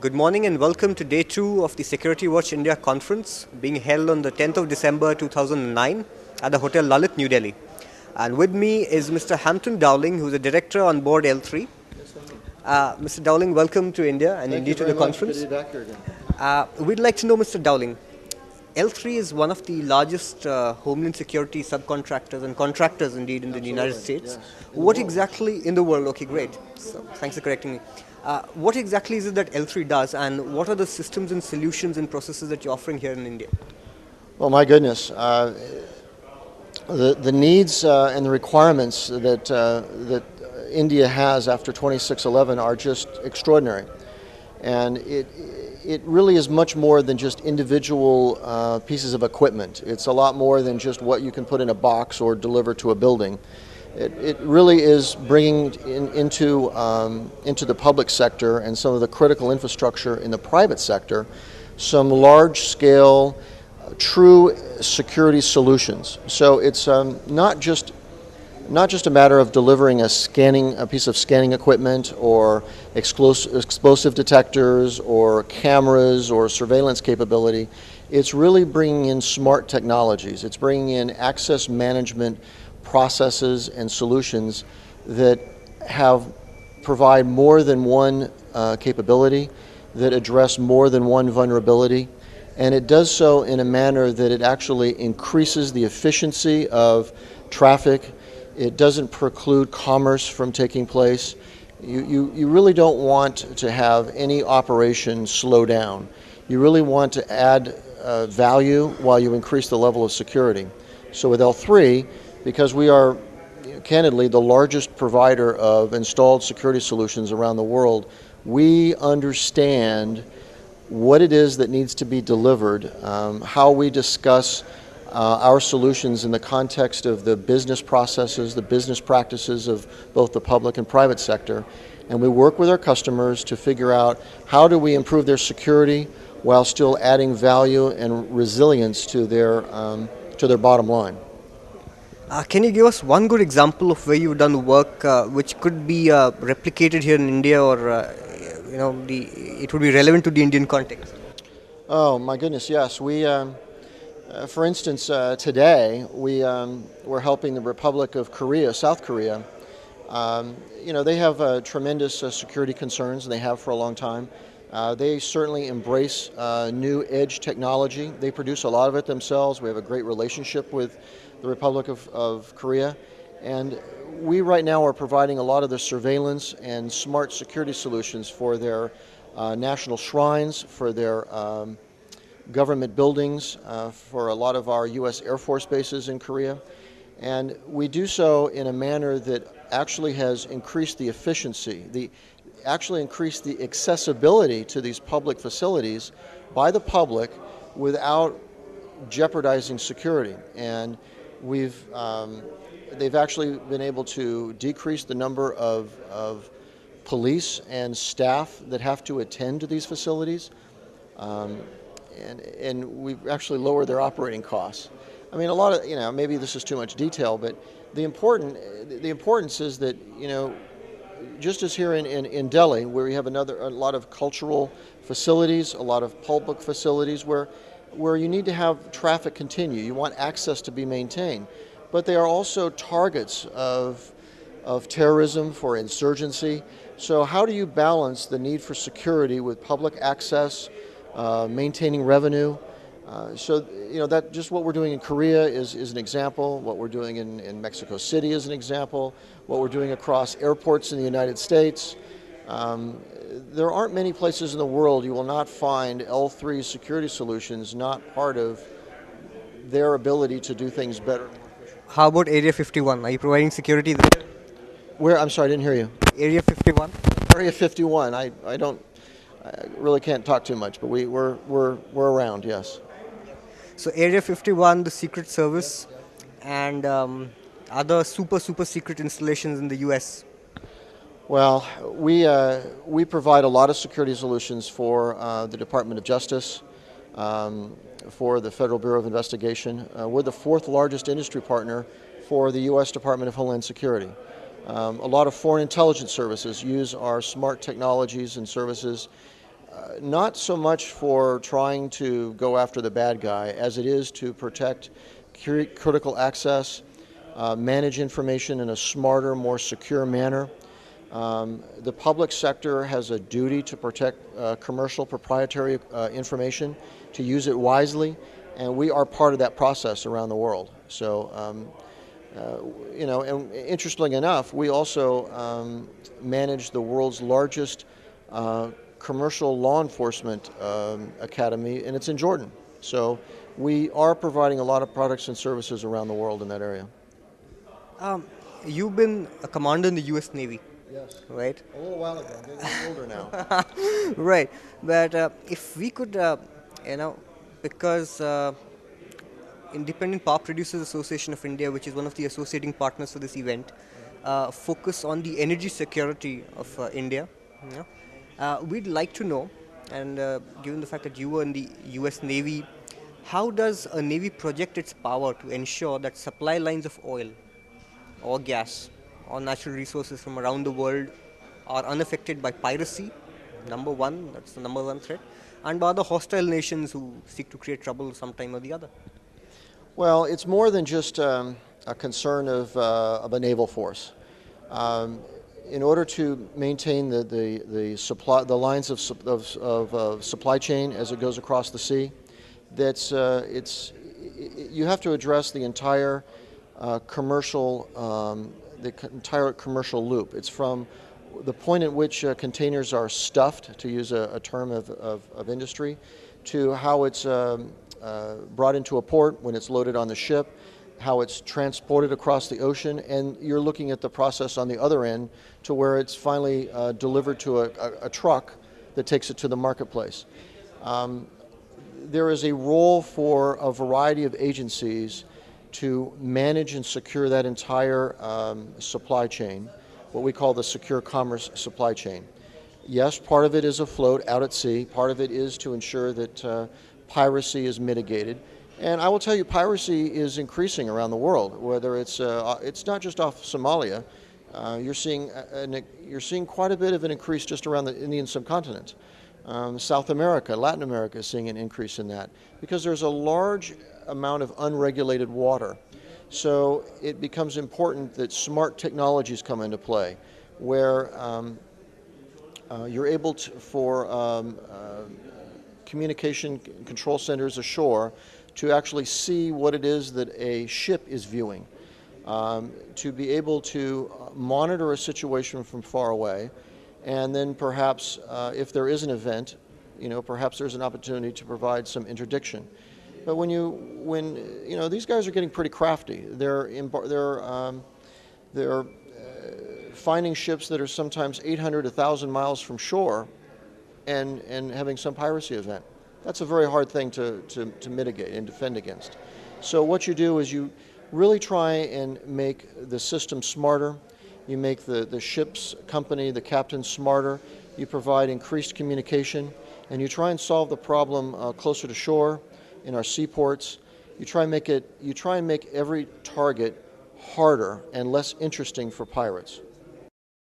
Good morning and welcome to day 2 of the Security Watch India conference being held on the 10th of December 2009 at the Hotel Lalit, New Delhi. And with me is Mr. Hampton Dowling, who is a director on board L3. Mr. Dowling, welcome to India and indeed to the conference. Good to be back here again. We'd like to know, Mr. Dowling, L3 is one of the largest homeland security subcontractors and contractors indeed in the United States. Yes. What exactly in the world? Okay, great. So, thanks for correcting me. What exactly is it that L3 does, and what are the systems and solutions and processes that you're offering here in India? Well, my goodness, the needs and the requirements that India has after 2611 are just extraordinary, and it really is much more than just individual pieces of equipment. It's a lot more than just what you can put in a box or deliver to a building. It really is bringing into the public sector and some of the critical infrastructure in the private sector some large-scale, true security solutions. So it's not just a matter of delivering a piece of scanning equipment or explosive detectors or cameras or surveillance capability. It's really bringing in smart technologies. It's bringing in access management processes and solutions that provide more than one capability, that address more than one vulnerability, and it does so in a manner that it actually increases the efficiency of traffic. It doesn't preclude commerce from taking place. You really don't want to have any operation slow down. You really want to add value while you increase the level of security. So with L3, because we are candidly the largest provider of installed security solutions around the world, we understand what it is that needs to be delivered, how we discuss our solutions in the context of the business processes, the business practices of both the public and private sector, and we work with our customers to figure out how do we improve their security while still adding value and resilience to their bottom line. Can you give us one good example of where you've done work which could be replicated here in India, or it would be relevant to the Indian context? Oh my goodness, yes. We, for instance, today we're helping the Republic of Korea, South Korea. They have tremendous security concerns, and they have for a long time. They certainly embrace new edge technology. They produce a lot of it themselves. We have a great relationship with the Republic of Korea, and we right now are providing a lot of the surveillance and smart security solutions for their national shrines, for their government buildings, for a lot of our U.S. Air Force bases in Korea. And we do so in a manner that actually has increased the efficiency, actually increased the accessibility to these public facilities by the public without jeopardizing security. And they've actually been able to decrease the number of police and staff that have to attend to these facilities, and we've actually lowered their operating costs. I mean, a lot of, maybe this is too much detail, but the importance is that, just as here in Delhi, where we have a lot of cultural facilities, a lot of public facilities where you need to have traffic continue. You want access to be maintained. But they are also targets of terrorism, for insurgency. So how do you balance the need for security with public access, maintaining revenue? That just what we're doing in Korea is an example. What we're doing in Mexico City is an example. What we're doing across airports in the United States. There aren't many places in the world you will not find L3 security solutions not part of their ability to do things better. How about Area 51? Are you providing security there? Where? I'm sorry, I didn't hear you. Area 51? Area 51. I really can't talk too much, but we're around, yes. So Area 51, the Secret Service, and other super secret installations in the U.S. Well, we provide a lot of security solutions for the Department of Justice, for the Federal Bureau of Investigation. We're the 4th largest industry partner for the U.S. Department of Homeland Security. A lot of foreign intelligence services use our smart technologies and services. not so much for trying to go after the bad guy as it is to protect critical access, manage information in a smarter, more secure manner. The public sector has a duty to protect commercial proprietary information, to use it wisely, and we are part of that process around the world. So, and interestingly enough, we also manage the world's largest commercial law enforcement academy, and it's in Jordan. So we are providing a lot of products and services around the world in that area. You've been a commander in the U.S. Navy. Yes. Right? A little while ago. I'm getting a little older now. Right. But if we could, because Independent Power Producers Association of India, which is one of the associating partners for this event, focus on the energy security of India. We'd like to know, and given the fact that you were in the U.S. Navy, how does a Navy project its power to ensure that supply lines of oil or gas or natural resources from around the world are unaffected by piracy, number one, that's the number one threat, and by other hostile nations who seek to create trouble sometime or the other? Well, it's more than just a concern of a naval force. In order to maintain the supply, the lines of supply chain as it goes across the sea, you have to address the entire commercial loop. It's from the point at which containers are stuffed, to use a term of industry, to how it's brought into a port, when it's loaded on the ship, how it's transported across the ocean, and you're looking at the process on the other end to where it's finally delivered to a truck that takes it to the marketplace. There is a role for a variety of agencies to manage and secure that entire supply chain, what we call the secure commerce supply chain. Yes, part of it is afloat out at sea. Part of it is to ensure that piracy is mitigated. And I will tell you, piracy is increasing around the world. Whether it's not just off Somalia, you're seeing quite a bit of an increase just around the Indian subcontinent. South America, Latin America is seeing an increase in that because there's a large amount of unregulated water. So it becomes important that smart technologies come into play, where you're able to, for communication control centers ashore, to actually see what it is that a ship is viewing, to be able to monitor a situation from far away, and then perhaps if there is an event, perhaps there's an opportunity to provide some interdiction. But when these guys are getting pretty crafty. They're finding ships that are sometimes 800, 1,000 miles from shore, and having some piracy event. That's a very hard thing to mitigate and defend against. So what you do is you really try and make the system smarter. You make the ship's company, the captain, smarter. You provide increased communication, and you try and solve the problem closer to shore in our seaports. You try and make every target harder and less interesting for pirates.